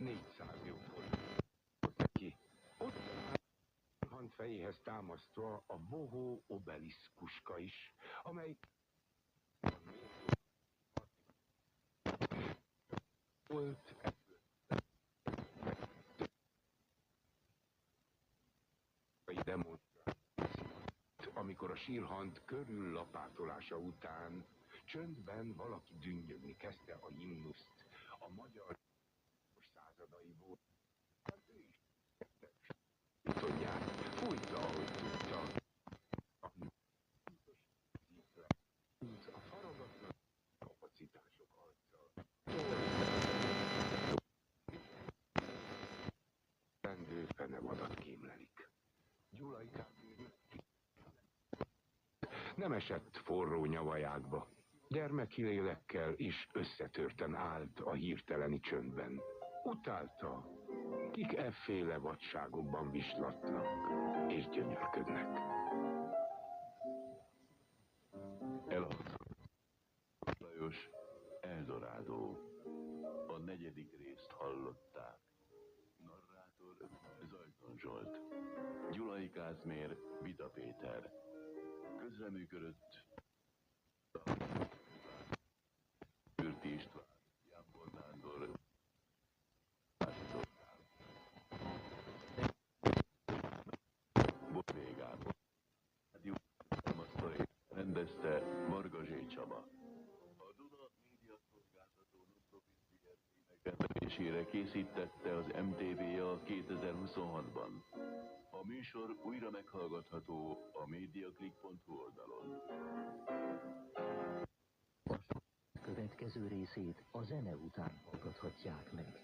400 jó forint neki. Ott Hand fejéhez támasztva a bohó obeliszkuska is, amely volt amikor a sírhant körül lapátolása után csöndben valaki dünnyögni kezdte a himnuszt, a magyar századaiból. Ő is tudják, fújta, ahogy tudta. A faragatlan kapacitások arccal. Rendő fenevadat kémlelik. Gyulai nem esett forró nyavajákba. Gyermeki lélekkel is összetörten állt a hirteleni csöndben. Utálta, kik efféle vadságokban vislatnak és gyönyörködnek. Elhangzott Lajos, Eldorádó. A 4. részt hallották. Narrátor Zajton Zsolt. Gyulai Kázmér, Vida Péter. Közreműködött Ürti István, Jámbor Nándor, Botvé Gábor, rendezte Varga Zsé Csaba. A Duna Média Szolgáltató non-profit Zrt. Megrendelésére készítette az MTV-ja 2026-ban. A műsor újra meghallgatható a mediaclick.hu oldalon. A következő részét a zene után hallgathatják meg.